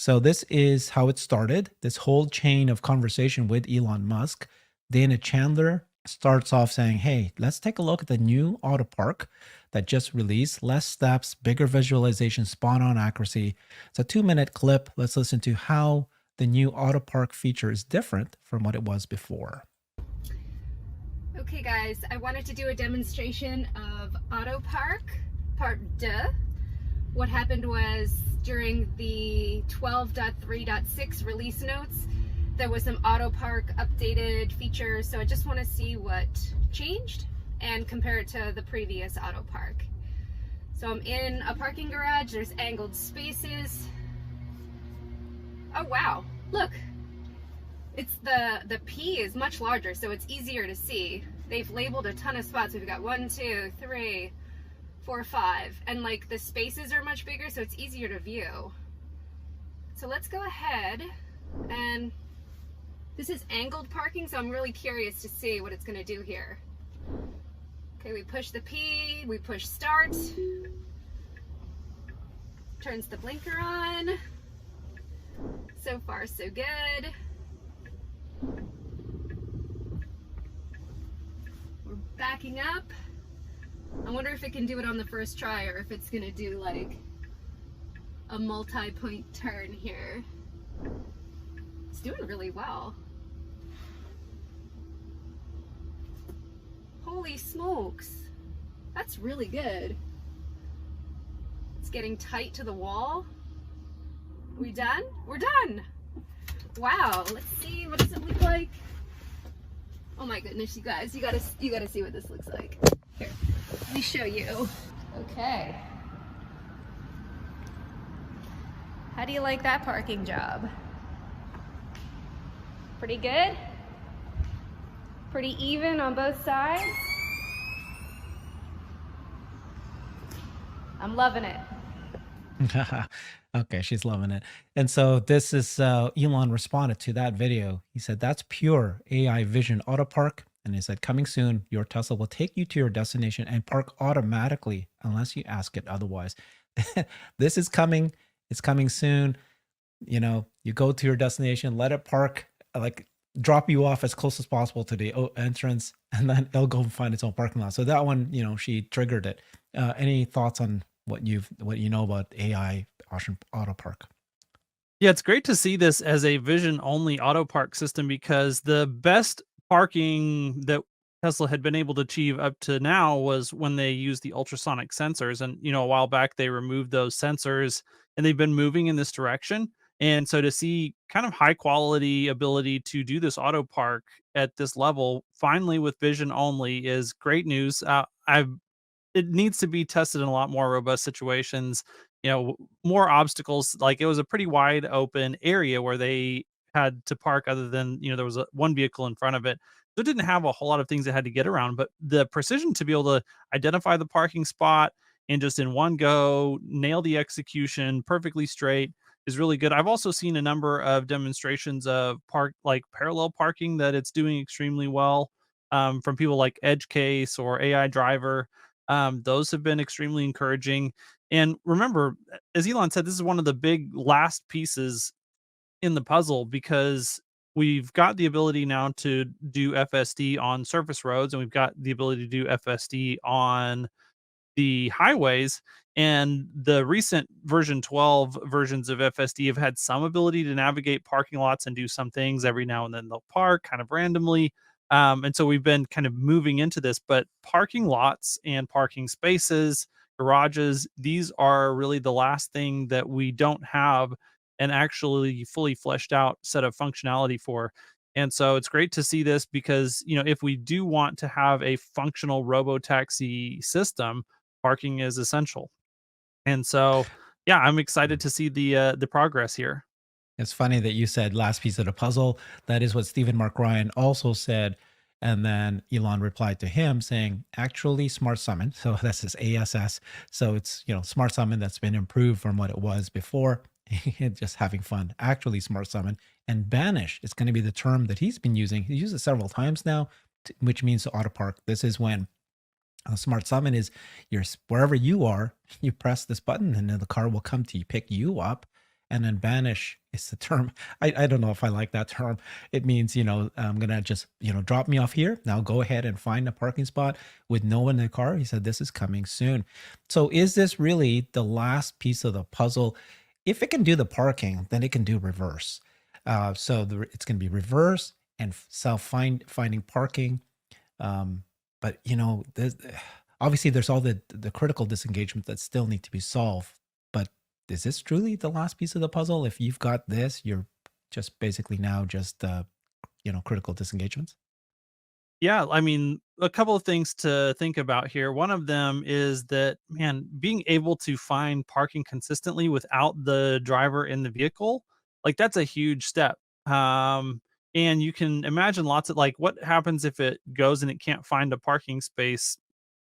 So this is how it started. This whole chain of conversation with Elon Musk. Dana Chandler starts off saying, "Hey, let's take a look at the new auto park that just released. Less steps, bigger visualization, spot on accuracy." It's a 2-minute clip. Let's listen to how the new auto park feature is different from what it was before. Okay guys, I wanted to do a demonstration of Auto Park Part 2. What happened was during the 12.3.6 release notes, there was some Auto Park updated features, so I just want to see what changed and compare it to the previous Auto Park. So I'm in a parking garage, there's angled spaces. Oh wow, look! It's the P is much larger, so it's easier to see. They've labeled a ton of spots. We've got 1, 2, 3, 4, 5, and like the spaces are much bigger, so it's easier to view. So let's go ahead, and this is angled parking, so I'm really curious to see what it's going to do here. Okay, we push the P, we push start, turns the blinker on. So far so good. We're backing up. I wonder if it can do it on the first try or if it's gonna do like a multi-point turn here. It's doing really well. Holy smokes, that's really good. It's getting tight to the wall. We done? We're done. Wow, let's see, what does it look like? Oh my goodness, you guys, you gotta see what this looks like. Here, let me show you. Okay. How do you like that parking job? Pretty good? Pretty even on both sides? I'm loving it. Okay, she's loving it. And so this is Elon responded to that video. He said, "That's pure AI vision auto park." And he said, "Coming soon, your Tesla will take you to your destination and park automatically unless you ask it otherwise." This is coming. It's coming soon. You know, you go to your destination, let it park, like drop you off as close as possible to the entrance, and then it'll go find its own parking lot. So that one, you know, she triggered it. Any thoughts on what you know about AI auto park? Yeah, it's great to see this as a vision only auto park system because the best parking that Tesla had been able to achieve up to now was when they used the ultrasonic sensors. And, a while back they removed those sensors and they've been moving in this direction. And so to see kind of high quality ability to do this auto park at this level, finally with vision only, is great news. It needs to be tested in a lot more robust situations, more obstacles. Like, it was a pretty wide open area where they had to park other than, there was one vehicle in front of it. So it didn't have a whole lot of things that had to get around, but the precision to be able to identify the parking spot and just in one go nail the execution perfectly straight is really good. I've also seen a number of demonstrations of parallel parking that it's doing extremely well, from people like Edge Case or AI Driver. Those have been extremely encouraging. And remember, as Elon said, this is one of the big last pieces in the puzzle because we've got the ability now to do FSD on surface roads, and we've got the ability to do FSD on the highways. And the recent version 12 versions of FSD have had some ability to navigate parking lots and do some things. Every now and then they'll park kind of randomly. And so we've been kind of moving into this, but parking lots and parking spaces, garages, these are really the last thing that we don't have an actually fully fleshed out set of functionality for. And so it's great to see this because, if we do want to have a functional robo taxi system, parking is essential. And so, yeah, I'm excited to see the progress here. It's funny that you said last piece of the puzzle. That is what Stephen Mark Ryan also said. And then Elon replied to him saying, actually smart summon. So that's his ASS. So it's, smart summon that's been improved from what it was before. Just having fun. Actually smart summon and banish. It's going to be the term that he's been using. He used it several times now, which means to auto park. This is when a smart summon is wherever you are, you press this button and then the car will come to you, pick you up, And then banish is the term. I don't know if I like that term. It means, I'm going to just, drop me off here. Now go ahead and find a parking spot with no one in the car. He said, this is coming soon. So is this really the last piece of the puzzle? If it can do the parking, then it can do reverse. It's going to be reverse and finding parking. But obviously there's all the critical disengagement that still need to be solved. But is this truly the last piece of the puzzle? If you've got this, you're just basically now just critical disengagements. Yeah, I mean, a couple of things to think about here. One of them is that, man, being able to find parking consistently without the driver in the vehicle, like that's a huge step. And you can imagine lots of like what happens if it goes and it can't find a parking space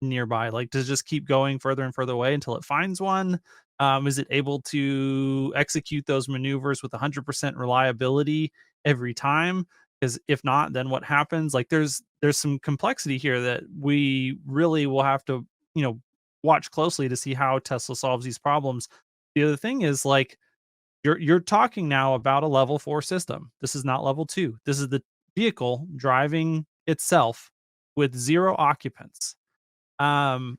nearby? Like, does it just keep going further and further away until it finds one? Is it able to execute those maneuvers with 100% reliability every time? Because if not, then what happens? Like, there's some complexity here that we really will have to, you know, watch closely to see how Tesla solves these problems. The other thing is like you're talking now about a level 4 system. This is not level 2. This is the vehicle driving itself with 0 occupants. And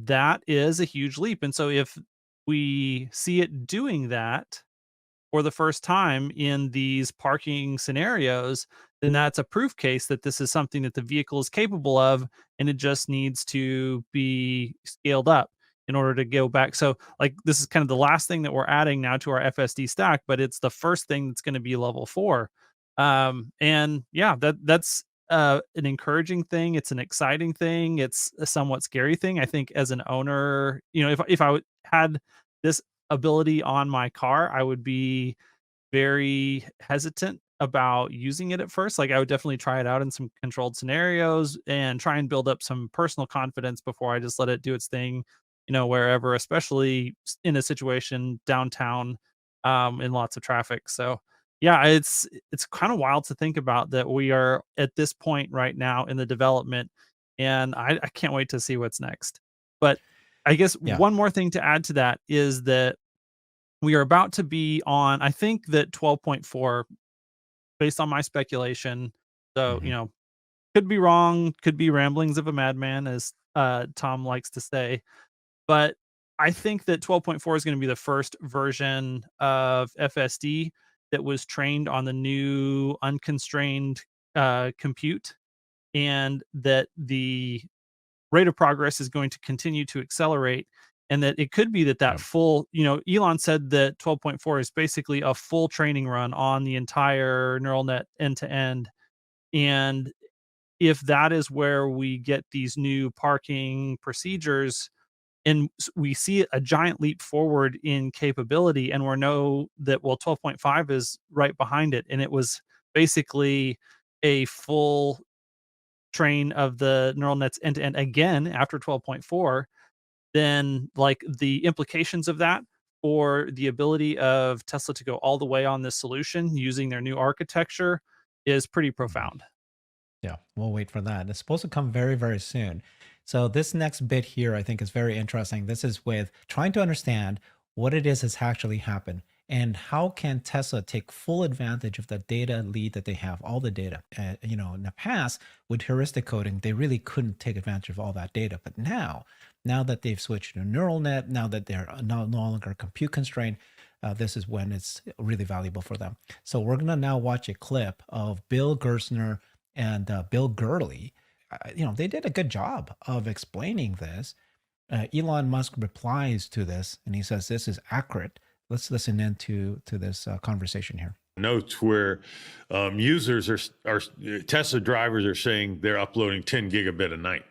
that is a huge leap. And so if we see it doing that for the first time in these parking scenarios, then that's a proof case that this is something that the vehicle is capable of, and it just needs to be scaled up in order to go back. So, like, this is kind of the last thing that we're adding now to our FSD stack, but it's the first thing that's going to be level 4. And yeah, that's an encouraging thing. It's an exciting thing. It's a somewhat scary thing. I think as an owner, you know, if had this ability on my car, I would be very hesitant about using it at first. Like I would definitely try it out in some controlled scenarios and try and build up some personal confidence before I just let it do its thing, you know, wherever, especially in a situation downtown, in lots of traffic. So yeah, it's kind of wild to think about that we are at this point right now in the development, and I can't wait to see what's next. But I guess Yeah. one more thing to add to that is that we are about to be on, I think that 12.4, based on my speculation. So, you Hmm. know, could be wrong, could be ramblings of a madman, as Tom likes to say. But I think that 12.4 is going to be the first version of FSD that was trained on the new unconstrained compute, and that the rate of progress is going to continue to accelerate, and that it could be that Yeah. full, you know, Elon said that 12.4 is basically a full training run on the entire neural net end to end. And if that is where we get these new parking procedures and we see a giant leap forward in capability, and we know that, well, 12.5 is right behind it, and it was basically a full train of the neural nets end to end again after 12.4, then like the implications of that for the ability of Tesla to go all the way on this solution using their new architecture is pretty Mhm. profound. Yeah, we'll wait for that. It's supposed to come very, very soon. So this next bit here, I think, is very interesting. This is with trying to understand what it is that's actually happened and how can Tesla take full advantage of the data lead that they have, all the data. In the past with heuristic coding, they really couldn't take advantage of all that data. But now that they've switched to neural net, now that they're no longer compute constrained, this is when it's really valuable for them. So we're gonna now watch a clip of Bill Gerstner and Bill Gurley. They did a good job of explaining this. Elon Musk replies to this, and he says this is accurate. Let's listen to this conversation here. Notes where users are Tesla drivers are saying they're uploading 10 gigabit a night,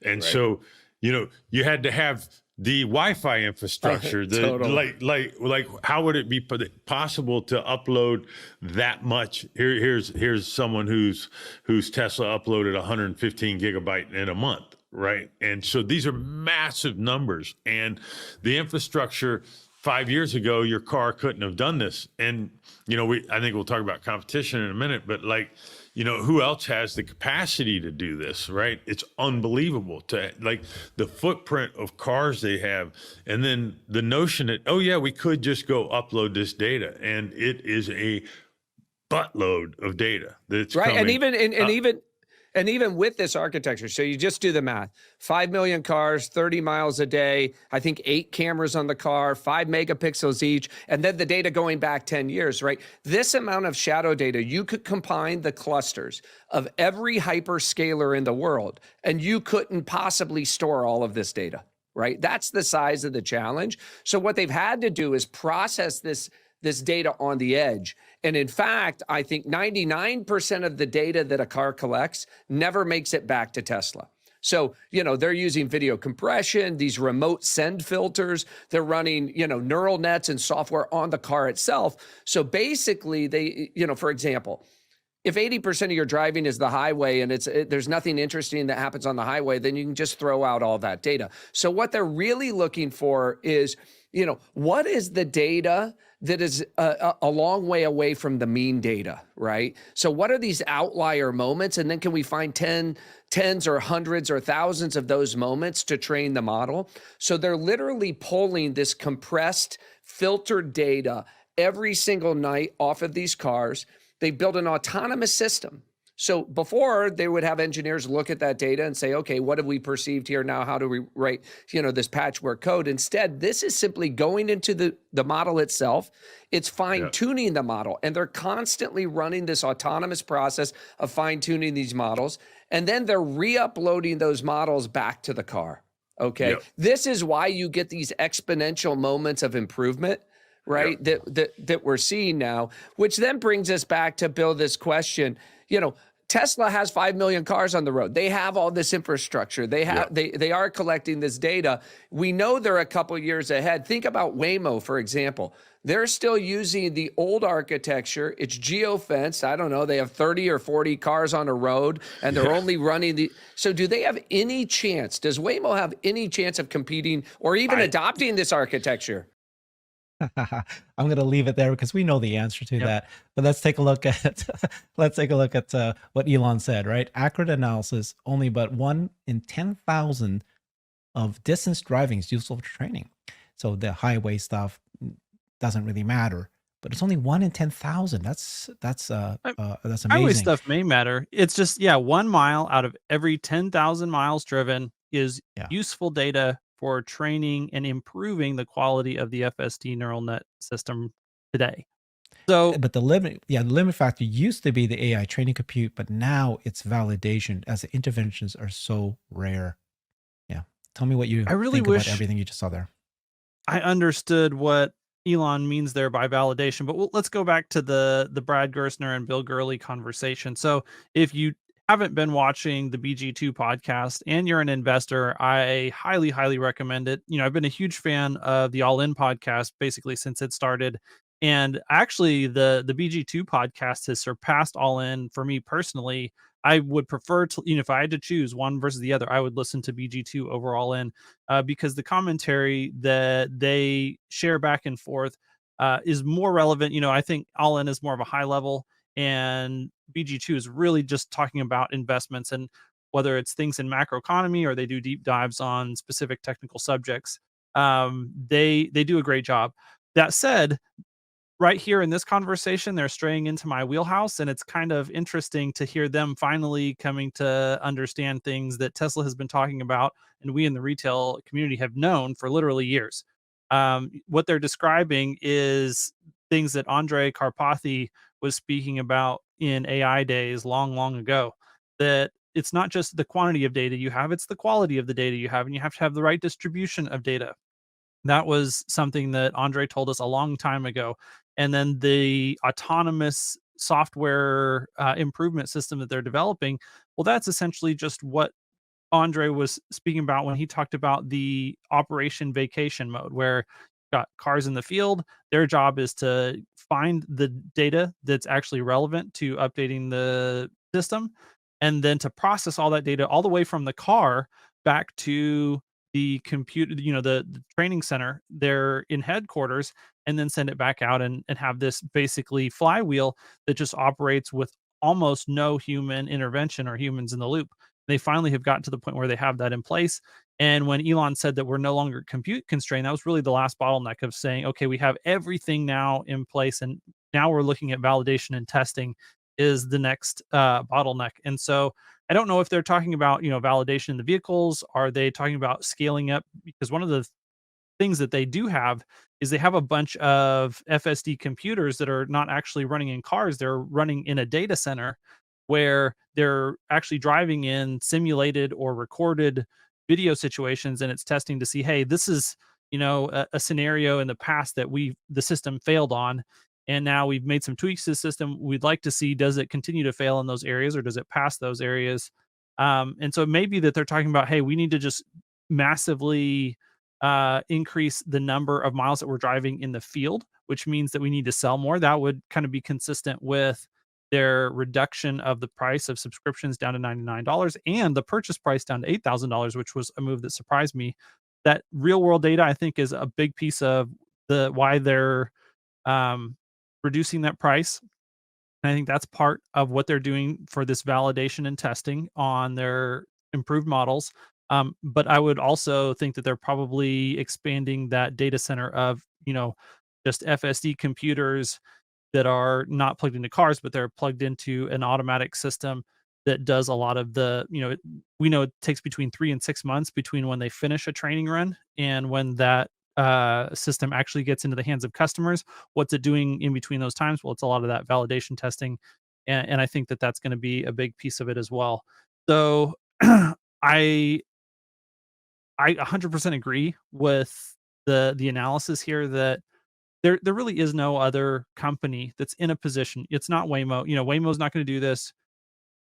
and Right. so you had to have the Wi-Fi infrastructure. Totally. Like how would it be possible to upload that much? Here's someone whose Tesla uploaded 115 gigabyte in a month, right? And so these are massive numbers, and the infrastructure 5 years ago, your car couldn't have done this. And, I think we'll talk about competition in a minute, but like, who else has the capacity to do this, right? It's unbelievable to like the footprint of cars they have. And then the notion that, oh yeah, we could just go upload this data. And it is a buttload of data that's right. coming. And even with this architecture, so you just do the math, 5 million cars, 30 miles a day, I think 8 cameras on the car, 5 megapixels each, and then the data going back 10 years, right? This amount of shadow data, you could combine the clusters of every hyperscaler in the world, and you couldn't possibly store all of this data, right? That's the size of the challenge. So what they've had to do is process this data on the edge. And in fact, I think 99% of the data that a car collects never makes it back to Tesla. So, they're using video compression, these remote send filters, they're running, neural nets and software on the car itself. So basically they, for example, if 80% of your driving is the highway and there's nothing interesting that happens on the highway, then you can just throw out all that data. So what they're really looking for is, what is the data that is a long way away from the mean data, right? So what are these outlier moments? And then can we find tens or hundreds or thousands of those moments to train the model? So they're literally pulling this compressed, filtered data every single night off of these cars. They built an autonomous system. So before, they would have engineers look at that data and say, okay, what have we perceived here now? How do we write, this patchwork code? Instead, this is simply going into the model itself. It's fine-tuning the model. And they're constantly running this autonomous process of fine-tuning these models. And then they're re-uploading those models back to the car. Okay. Yep. This is why you get these exponential moments of improvement, right? Yep. That we're seeing now, which then brings us back to Bill, this question. Tesla has 5 million cars on the road. They have all this infrastructure. They have they are collecting this data. We know they're a couple years ahead. Think about Waymo, for example. They're still using the old architecture. It's geofenced. I don't know. They have 30 or 40 cars on a road, and they're only running So do they have any chance? Does Waymo have any chance of competing or even adopting this architecture? I'm going to leave it there because we know the answer to that. But let's take a look at what Elon said. Right, accurate analysis. Only but 1 in 10,000 of distance driving is useful for training. So the highway stuff doesn't really matter. But it's only 1 in 10,000. That's amazing. Highway stuff may matter. It's just 1 mile out of every 10,000 miles driven is useful data for training and improving the quality of the FSD neural net system today. So, but the limit factor used to be the AI training compute, but now it's validation as the interventions are so rare. Yeah. Tell me what you think about everything you just saw there. I understood what Elon means there by validation, but let's go back to the Brad Gerstner and Bill Gurley conversation. So if you haven't been watching the BG2 podcast and you're an investor, I highly, highly recommend it. I've been a huge fan of the All In podcast basically since it started. And actually the BG2 podcast has surpassed All In for me personally. I would prefer to, if I had to choose one versus the other, I would listen to BG2 over All In because the commentary that they share back and forth is more relevant. I think All In is more of a high level, and BG2 is really just talking about investments and whether it's things in macroeconomy or they do deep dives on specific technical subjects. They do a great job. That said, right here in this conversation, they're straying into my wheelhouse, and it's kind of interesting to hear them finally coming to understand things that Tesla has been talking about and we in the retail community have known for literally years. What they're describing is things that Andrej Karpathy was speaking about in AI days long, long ago, that it's not just the quantity of data you have, it's the quality of the data you have, and you have to have the right distribution of data. That was something that Andrej told us a long time ago. And then the autonomous software improvement system that they're developing, well, that's essentially just what Andrej was speaking about when he talked about the operation vacation mode, where you've got cars in the field. Their job is to find the data that's actually relevant to updating the system, and then to process all that data all the way from the car back to the computer, the training center there in headquarters, and then send it back out and have this basically flywheel that just operates with almost no human intervention or humans in the loop. They finally have gotten to the point where they have that in place. And when Elon said that we're no longer compute constrained, that was really the last bottleneck of saying, okay, we have everything now in place, and now we're looking at validation and testing is the next bottleneck. And so I don't know if they're talking about, validation in the vehicles. Are they talking about scaling up? Because one of the things that they do have is they have a bunch of FSD computers that are not actually running in cars. They're running in a data center where they're actually driving in simulated or recorded video situations, and it's testing to see, hey, this is, a scenario in the past that the system failed on, and now we've made some tweaks to the system. We'd like to see, does it continue to fail in those areas or does it pass those areas? And so it may be that they're talking about, hey, we need to just massively increase the number of miles that we're driving in the field, which means that we need to sell more. That would kind of be consistent with their reduction of the price of subscriptions down to $99 and the purchase price down to $8,000, which was a move that surprised me. That real world data, I think, is a big piece of the why they're um, reducing that price. And I think that's part of what they're doing for this validation and testing on their improved models. But I would also think that they're probably expanding that data center of, just FSD computers that are not plugged into cars, but they're plugged into an automatic system that does a lot of we know it takes between 3 and 6 months between when they finish a training run and when that system actually gets into the hands of customers. What's it doing in between those times? Well, it's a lot of that validation testing. And I think that that's going to be a big piece of it as well. So I 100% agree with the analysis here that there really is no other company that's in a position. It's not Waymo. Waymo's not going to do this.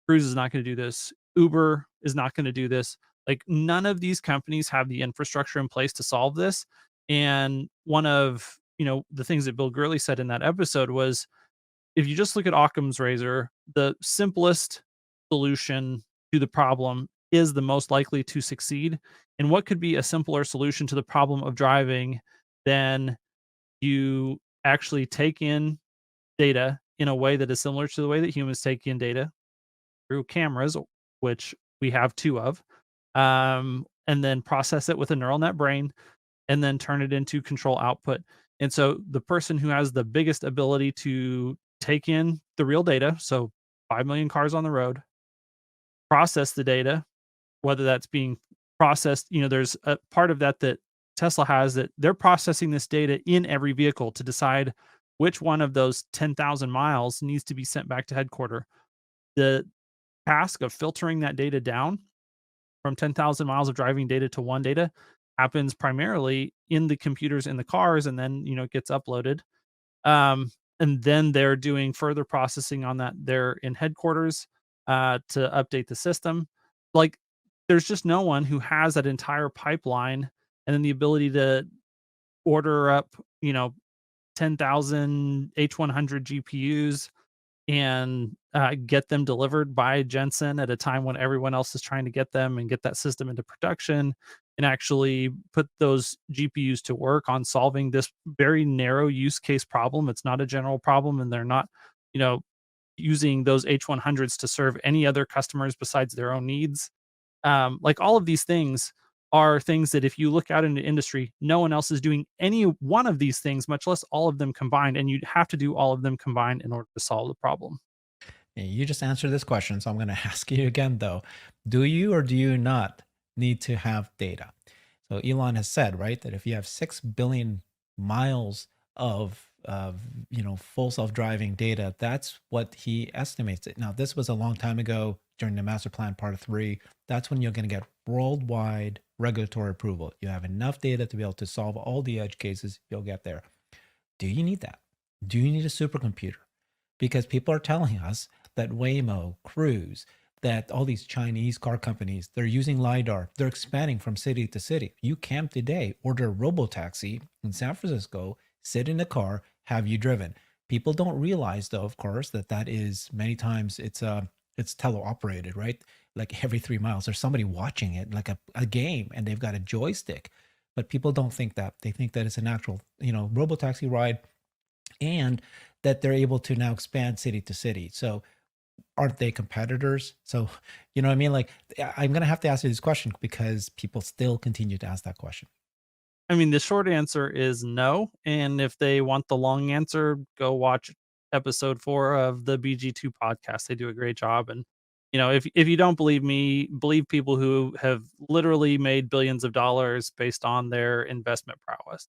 Cruise is not going to do this. Uber is not going to do this. Like, none of these companies have the infrastructure in place to solve this. And one of the things that Bill Gurley said in that episode was, if you just look at Occam's razor, the simplest solution to the problem is the most likely to succeed. And what could be a simpler solution to the problem of driving than you actually take in data in a way that is similar to the way that humans take in data through cameras, which we have two of, and then process it with a neural net brain, and then turn it into control output. And so the person who has the biggest ability to take in the real data, so 5 million cars on the road, process the data, whether that's being processed, there's a part of that Tesla has, that they're processing this data in every vehicle to decide which one of those 10,000 miles needs to be sent back to headquarters. The task of filtering that data down from 10,000 miles of driving data to one data happens primarily in the computers in the cars, and then it gets uploaded, and then they're doing further processing on that there in headquarters to update the system. Like, there's just no one who has that entire pipeline and then the ability to order up 10,000 H100 GPUs and get them delivered by Jensen at a time when everyone else is trying to get them and get that system into production, and actually put those GPUs to work on solving this very narrow use case problem. It's not a general problem, and they're not, using those H100s to serve any other customers besides their own needs. Like, all of these things are things that if you look out into industry, no one else is doing any one of these things, much less all of them combined. And you'd have to do all of them combined in order to solve the problem. You just answered this question, so I'm going to ask you again, though. Do you or do you not need to have data? So Elon has said, right, that if you have 6 billion miles of full self-driving data, that's what he estimates it. Now, this was a long time ago during the master plan part 3. That's when you're going to get worldwide regulatory approval. You have enough data to be able to solve all the edge cases, you'll get there. Do you need that? Do you need a supercomputer? Because people are telling us that Waymo, Cruise, that all these Chinese car companies, they're using LiDAR. They're expanding from city to city. You can today order a robotaxi in San Francisco, sit in a car, have you driven. People don't realize, though, of course, that is many times it's teleoperated, right? like every 3 miles. There's somebody watching it like a game, and they've got a joystick. But people don't think that. They think that it's an actual, robotaxi ride, and that they're able to now expand city to city. So aren't they competitors? So, you know what I mean? Like, I'm going to have to ask you this question because people still continue to ask that question. I mean, the short answer is no. And if they want the long answer, go watch episode 4 of the BG2 podcast. They do a great job. And, if you don't believe me, believe people who have literally made billions of dollars based on their investment prowess.